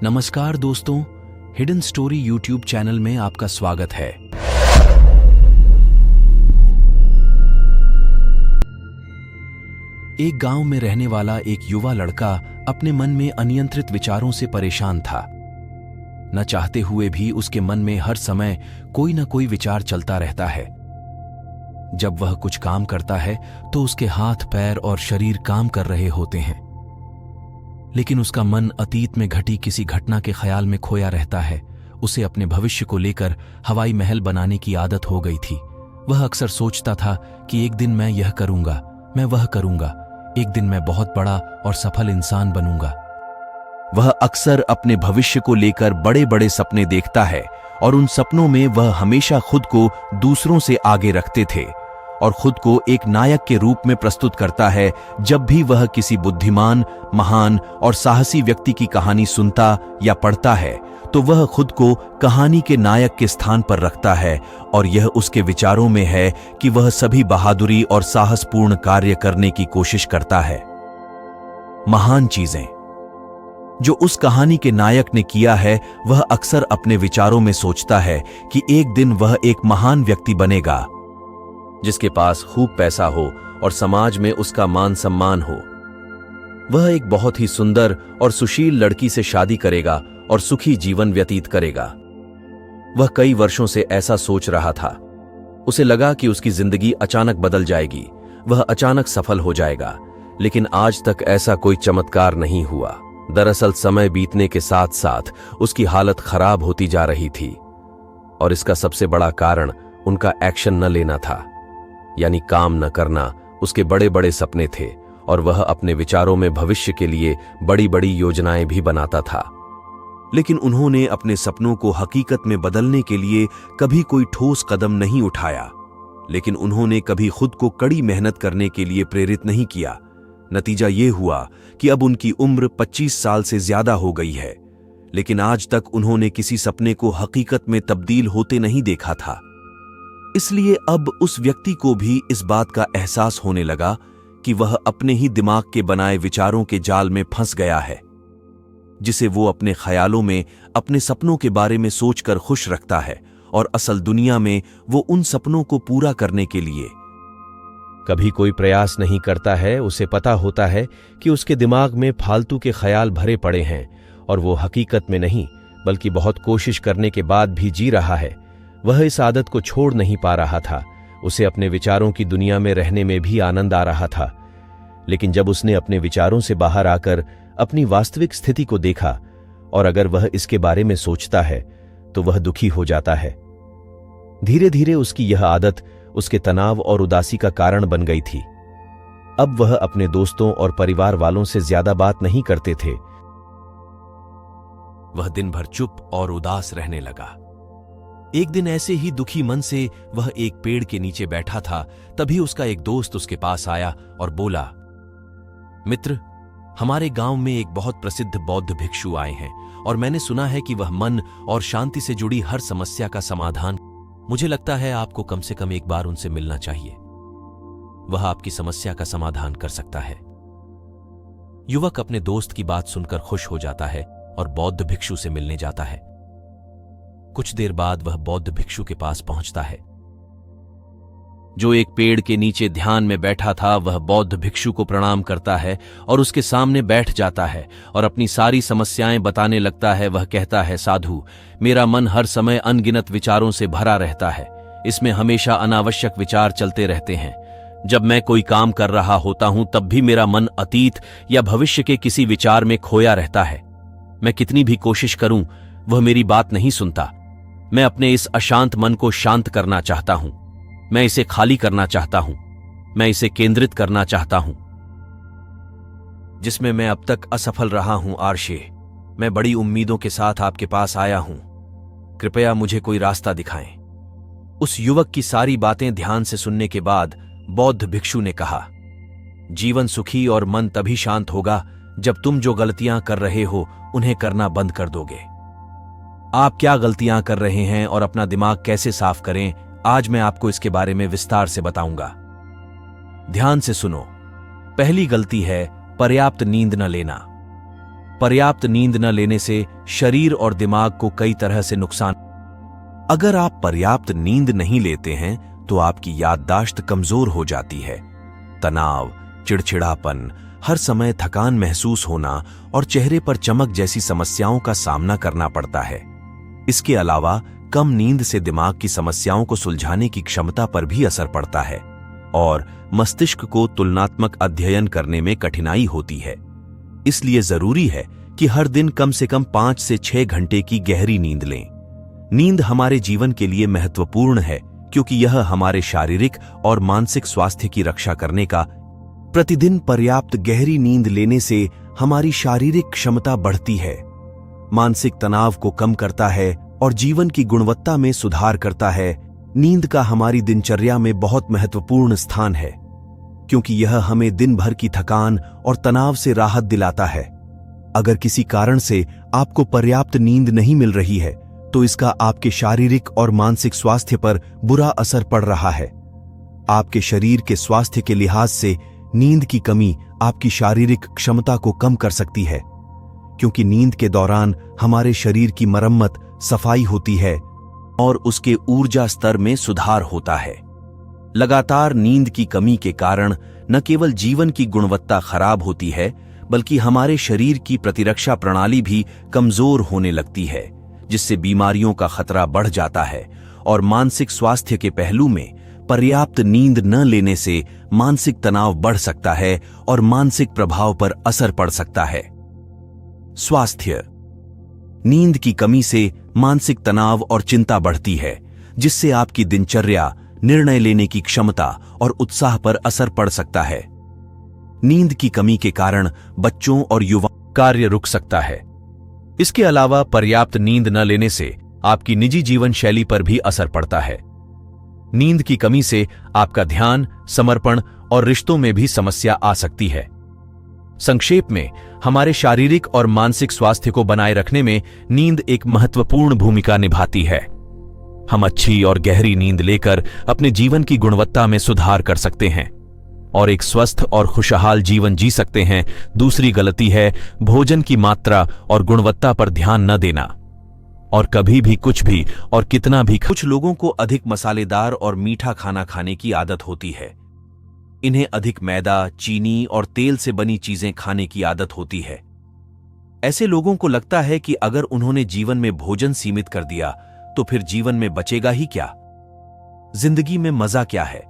नमस्कार दोस्तों, hidden story YouTube channel में आपका स्वागत है। एक गांव में रहने वाला एक युवा लड़का अपने मन में अनियंत्रित विचारों से परेशान था। न चाहते हुए भी उसके मन में हर समय कोई न कोई विचार चलता रहता है। जब वह कुछ काम करता है तो उसके हाथ, पैर और शरीर काम कर रहे होते हैं, लेकिन उसका मन अतीत में घटी किसी घटना के ख्याल में खोया रहता है। उसे अपने भविष्य को लेकर हवाई महल बनाने की आदत हो गई थी। वह अक्सर सोचता था कि एक दिन मैं यह करूंगा, मैं वह करूंगा, एक दिन मैं बहुत बड़ा और सफल इंसान बनूंगा। वह अक्सर अपने भविष्य को लेकर बड़े बड़े सपने देखता है और उन सपनों में वह हमेशा खुद को दूसरों से आगे रखते थे और खुद को एक नायक के रूप में प्रस्तुत करता है। जब भी वह किसी बुद्धिमान, महान और साहसी व्यक्ति की कहानी सुनता या पढ़ता है तो वह खुद को कहानी के नायक के स्थान पर रखता है और यह उसके विचारों में है कि वह सभी बहादुरी और साहसपूर्ण कार्य करने की कोशिश करता है। महान चीजें जो उस कहानी के नायक ने किया है, वह अक्सर अपने विचारों में सोचता है कि एक दिन वह एक महान व्यक्ति बनेगा जिसके पास खूब पैसा हो और समाज में उसका मान सम्मान हो। वह एक बहुत ही सुंदर और सुशील लड़की से शादी करेगा और सुखी जीवन व्यतीत करेगा। वह कई वर्षों से ऐसा सोच रहा था। उसे लगा कि उसकी जिंदगी अचानक बदल जाएगी, वह अचानक सफल हो जाएगा, लेकिन आज तक ऐसा कोई चमत्कार नहीं हुआ। दरअसल समय बीतने के साथ साथ उसकी हालत खराब होती जा रही थी और इसका सबसे बड़ा कारण उनका एक्शन न लेना था, यानी काम न करना। उसके बड़े बड़े सपने थे और वह अपने विचारों में भविष्य के लिए बड़ी बड़ी योजनाएं भी बनाता था, लेकिन उन्होंने अपने सपनों को हकीकत में बदलने के लिए कभी कोई ठोस कदम नहीं उठाया। लेकिन उन्होंने कभी खुद को कड़ी मेहनत करने के लिए प्रेरित नहीं किया। नतीजा ये हुआ कि अब उनकी उम्र 25 साल से ज्यादा हो गई है, लेकिन आज तक उन्होंने किसी सपने को हकीकत में तब्दील होते नहीं देखा था। इसलिए अब उस व्यक्ति को भी इस बात का एहसास होने लगा कि वह अपने ही दिमाग के बनाए विचारों के जाल में फंस गया है, जिसे वो अपने ख्यालों में अपने सपनों के बारे में सोचकर खुश रखता है और असल दुनिया में वो उन सपनों को पूरा करने के लिए कभी कोई प्रयास नहीं करता है। उसे पता होता है कि उसके दिमाग में फालतू के ख्याल भरे पड़े हैं और वो हकीकत में नहीं बल्कि बहुत कोशिश करने के बाद भी जी रहा है। वह इस आदत को छोड़ नहीं पा रहा था। उसे अपने विचारों की दुनिया में रहने में भी आनंद आ रहा था, लेकिन जब उसने अपने विचारों से बाहर आकर अपनी वास्तविक स्थिति को देखा और अगर वह इसके बारे में सोचता है तो वह दुखी हो जाता है। धीरे धीरे उसकी यह आदत उसके तनाव और उदासी का कारण बन गई थी। अब वह अपने दोस्तों और परिवार वालों से ज्यादा बात नहीं करते थे। वह दिन भर चुप और उदास रहने लगा। एक दिन ऐसे ही दुखी मन से वह एक पेड़ के नीचे बैठा था। तभी उसका एक दोस्त उसके पास आया और बोला, मित्र, हमारे गांव में एक बहुत प्रसिद्ध बौद्ध भिक्षु आए हैं और मैंने सुना है कि वह मन और शांति से जुड़ी हर समस्या का समाधान। मुझे लगता है आपको कम से कम एक बार उनसे मिलना चाहिए। वह आपकी समस्या का समाधान कर सकता है। युवक अपने दोस्त की बात सुनकर खुश हो जाता है और बौद्ध भिक्षु से मिलने जाता है। कुछ देर बाद वह बौद्ध भिक्षु के पास पहुंचता है, जो एक पेड़ के नीचे ध्यान में बैठा था। वह बौद्ध भिक्षु को प्रणाम करता है और उसके सामने बैठ जाता है और अपनी सारी समस्याएं बताने लगता है। वह कहता है, साधु, मेरा मन हर समय अनगिनत विचारों से भरा रहता है। इसमें हमेशा अनावश्यक विचार चलते रहते हैं। जब मैं कोई काम कर रहा होता हूं तब भी मेरा मन अतीत या भविष्य के किसी विचार में खोया रहता है। मैं कितनी भी कोशिश करूं, वह मेरी बात नहीं सुनता। मैं अपने इस अशांत मन को शांत करना चाहता हूं। मैं इसे खाली करना चाहता हूं। मैं इसे केंद्रित करना चाहता हूं, जिसमें मैं अब तक असफल रहा हूं। आर्षे, मैं बड़ी उम्मीदों के साथ आपके पास आया हूं। कृपया मुझे कोई रास्ता दिखाएं। उस युवक की सारी बातें ध्यान से सुनने के बाद बौद्ध भिक्षु ने कहा, जीवन सुखी और मन तभी शांत होगा जब तुम जो गलतियां कर रहे हो उन्हें करना बंद कर दोगे। आप क्या गलतियां कर रहे हैं और अपना दिमाग कैसे साफ करें, आज मैं आपको इसके बारे में विस्तार से बताऊंगा। ध्यान से सुनो। पहली गलती है पर्याप्त नींद न लेना। पर्याप्त नींद न लेने से शरीर और दिमाग को कई तरह से नुकसान। अगर आप पर्याप्त नींद नहीं लेते हैं तो आपकी याददाश्त कमजोर हो जाती है। तनाव, चिड़चिड़ापन, हर समय थकान महसूस होना और चेहरे पर चमक जैसी समस्याओं का सामना करना पड़ता है। इसके अलावा कम नींद से दिमाग की समस्याओं को सुलझाने की क्षमता पर भी असर पड़ता है और मस्तिष्क को तुलनात्मक अध्ययन करने में कठिनाई होती है। इसलिए जरूरी है कि हर दिन कम से कम 5 से 6 घंटे की गहरी नींद लें। नींद हमारे जीवन के लिए महत्वपूर्ण है क्योंकि यह हमारे शारीरिक और मानसिक स्वास्थ्य की रक्षा करने का। प्रतिदिन पर्याप्त गहरी नींद लेने से हमारी शारीरिक क्षमता बढ़ती है, मानसिक तनाव को कम करता है और जीवन की गुणवत्ता में सुधार करता है। नींद का हमारी दिनचर्या में बहुत महत्वपूर्ण स्थान है क्योंकि यह हमें दिन भर की थकान और तनाव से राहत दिलाता है। अगर किसी कारण से आपको पर्याप्त नींद नहीं मिल रही है तो इसका आपके शारीरिक और मानसिक स्वास्थ्य पर बुरा असर पड़ रहा है। आपके शरीर के स्वास्थ्य के लिहाज से नींद की कमी आपकी शारीरिक क्षमता को कम कर सकती है क्योंकि नींद के दौरान हमारे शरीर की मरम्मत, सफाई होती है और उसके ऊर्जा स्तर में सुधार होता है। लगातार नींद की कमी के कारण न केवल जीवन की गुणवत्ता खराब होती है बल्कि हमारे शरीर की प्रतिरक्षा प्रणाली भी कमजोर होने लगती है, जिससे बीमारियों का खतरा बढ़ जाता है। और मानसिक स्वास्थ्य के पहलू में पर्याप्त नींद न लेने से मानसिक तनाव बढ़ सकता है और मानसिक प्रभाव पर असर पड़ सकता है। स्वास्थ्य। नींद की कमी से मानसिक तनाव और चिंता बढ़ती है, जिससे आपकी दिनचर्या, निर्णय लेने की क्षमता और उत्साह पर असर पड़ सकता है। नींद की कमी के कारण बच्चों और युवा कार्य रुक सकता है। इसके अलावा पर्याप्त नींद न लेने से आपकी निजी जीवन शैली पर भी असर पड़ता है। नींद की कमी से आपका ध्यान, समर्पण और रिश्तों में भी समस्या आ सकती है। संक्षेप में, हमारे शारीरिक और मानसिक स्वास्थ्य को बनाए रखने में नींद एक महत्वपूर्ण भूमिका निभाती है। हम अच्छी और गहरी नींद लेकर अपने जीवन की गुणवत्ता में सुधार कर सकते हैं और एक स्वस्थ और खुशहाल जीवन जी सकते हैं। दूसरी गलती है भोजन की मात्रा और गुणवत्ता पर ध्यान न देना और कभी भी कुछ भी और कितना भी। कुछ लोगों को अधिक मसालेदार और मीठा खाना खाने की आदत होती है। इन्हें अधिक मैदा, चीनी और तेल से बनी चीजें खाने की आदत होती है। ऐसे लोगों को लगता है कि अगर उन्होंने जीवन में भोजन सीमित कर दिया तो फिर जीवन में बचेगा ही क्या, जिंदगी में मजा क्या है।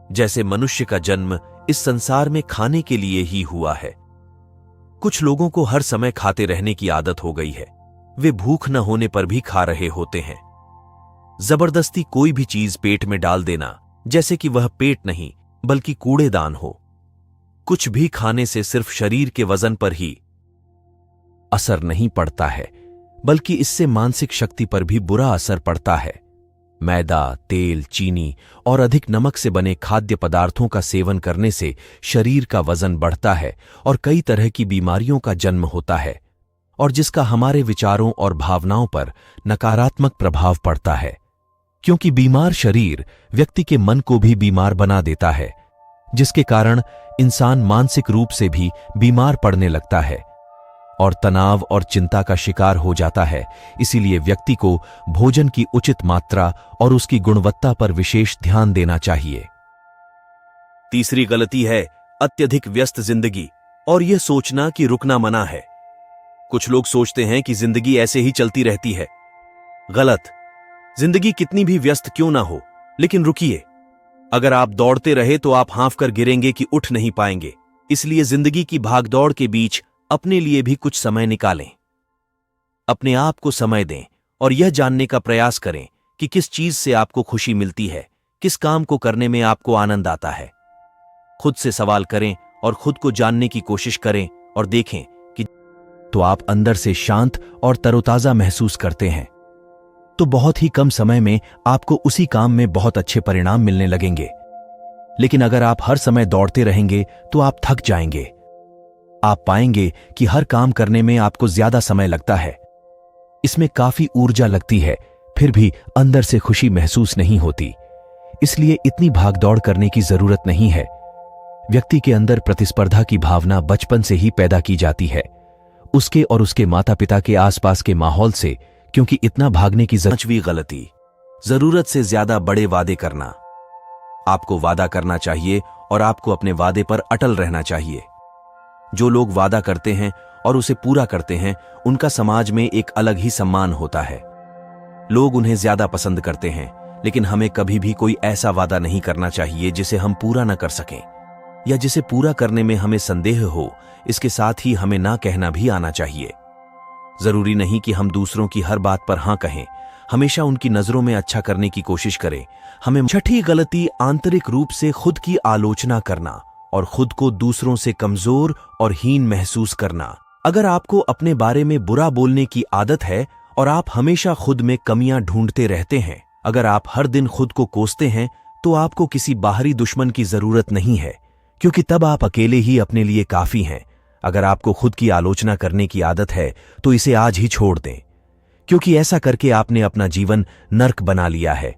जैसे मनुष्य का जन्म इस संसार में खाने के लिए ही हुआ है। कुछ लोगों को हर समय खाते रहने की आदत हो गई है। वे भूख न होने पर भी खा रहे होते हैं। जबरदस्ती कोई भी चीज पेट में डाल देना, जैसे कि वह पेट नहीं बल्कि कूड़ेदान हो। कुछ भी खाने से सिर्फ शरीर के वजन पर ही असर नहीं पड़ता है, बल्कि इससे मानसिक शक्ति पर भी बुरा असर पड़ता है। मैदा, तेल, चीनी और अधिक नमक से बने खाद्य पदार्थों का सेवन करने से शरीर का वजन बढ़ता है और कई तरह की बीमारियों का जन्म होता है, और जिसका हमारे विचारों और भावनाओं पर नकारात्मक प्रभाव पड़ता है। क्योंकि बीमार शरीर व्यक्ति के मन को भी बीमार बना देता है, जिसके कारण इंसान मानसिक रूप से भी बीमार पड़ने लगता है और तनाव और चिंता का शिकार हो जाता है। इसीलिए व्यक्ति को भोजन की उचित मात्रा और उसकी गुणवत्ता पर विशेष ध्यान देना चाहिए। तीसरी गलती है अत्यधिक व्यस्त जिंदगी और यह सोचना कि रुकना मना है। कुछ लोग सोचते हैं कि जिंदगी ऐसे ही चलती रहती है। गलत। जिंदगी कितनी भी व्यस्त क्यों ना हो, लेकिन रुकिए। अगर आप दौड़ते रहे तो आप हांफ कर गिरेंगे कि उठ नहीं पाएंगे। इसलिए जिंदगी की भागदौड़ के बीच अपने लिए भी कुछ समय निकालें। अपने आप को समय दें और यह जानने का प्रयास करें कि किस चीज से आपको खुशी मिलती है, किस काम को करने में आपको आनंद आता है। खुद से सवाल करें और खुद को जानने की कोशिश करें और देखें कि तो आप अंदर से शांत और तरोताजा महसूस करते हैं, तो बहुत ही कम समय में आपको उसी काम में बहुत अच्छे परिणाम मिलने लगेंगे। लेकिन अगर आप हर समय दौड़ते रहेंगे तो आप थक जाएंगे। आप पाएंगे कि हर काम करने में आपको ज्यादा समय लगता है, इसमें काफी ऊर्जा लगती है, फिर भी अंदर से खुशी महसूस नहीं होती। इसलिए इतनी भागदौड़ करने की जरूरत नहीं है। व्यक्ति के अंदर प्रतिस्पर्धा की भावना बचपन से ही पैदा की जाती है। उसके और उसके माता पिता के आसपास के माहौल से, क्योंकि इतना भागने की पांचवी गलती, जरूरत से ज्यादा बड़े वादे करना। आपको वादा करना चाहिए और आपको अपने वादे पर अटल रहना चाहिए। जो लोग वादा करते हैं और उसे पूरा करते हैं, उनका समाज में एक अलग ही सम्मान होता है। लोग उन्हें ज्यादा पसंद करते हैं, लेकिन हमें कभी भी कोई ऐसा वादा नहीं करना चाहिए जिसे हम पूरा न कर सकें या जिसे पूरा करने में हमें संदेह हो। इसके साथ ही हमें ना कहना भी आना चाहिए। जरूरी नहीं कि हम दूसरों की हर बात पर हां कहें, हमेशा उनकी नजरों में अच्छा करने की कोशिश करें। हमें छठी गलती, आंतरिक रूप से खुद की आलोचना करना और खुद को दूसरों से कमजोर और हीन महसूस करना। अगर आपको अपने बारे में बुरा बोलने की आदत है और आप हमेशा खुद में कमियां ढूंढते रहते हैं, अगर आप हर दिन खुद को कोसते हैं, तो आपको किसी बाहरी दुश्मन की जरूरत नहीं है, क्योंकि तब आप अकेले ही अपने लिए काफी हैं। अगर आपको खुद की आलोचना करने की आदत है तो इसे आज ही छोड़ दें, क्योंकि ऐसा करके आपने अपना जीवन नर्क बना लिया है।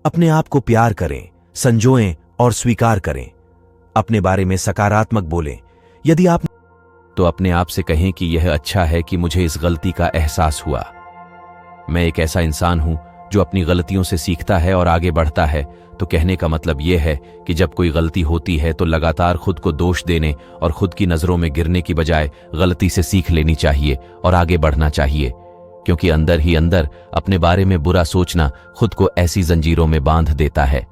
अपने आप को प्यार करें, संजोएं और स्वीकार करें। अपने बारे में सकारात्मक बोलें। यदि आप तो अपने आप से कहें कि यह अच्छा है कि मुझे इस गलती का एहसास हुआ। मैं एक ऐसा इंसान हूं जो अपनी गलतियों से सीखता है और आगे बढ़ता है। तो कहने का मतलब यह है कि जब कोई गलती होती है तो लगातार खुद को दोष देने और खुद की नजरों में गिरने की बजाय गलती से सीख लेनी चाहिए और आगे बढ़ना चाहिए, क्योंकि अंदर ही अंदर अपने बारे में बुरा सोचना खुद को ऐसी जंजीरों में बांध देता है,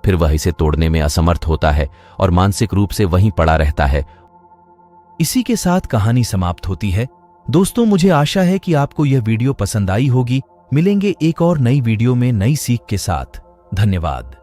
फिर वह इसे तोड़ने में असमर्थ होता है और मानसिक रूप से वहीं पड़ा रहता है। इसी के साथ कहानी समाप्त होती है। दोस्तों, मुझे आशा है कि आपको यह वीडियो पसंद आई होगी। मिलेंगे एक और नई वीडियो में नई सीख के साथ। धन्यवाद।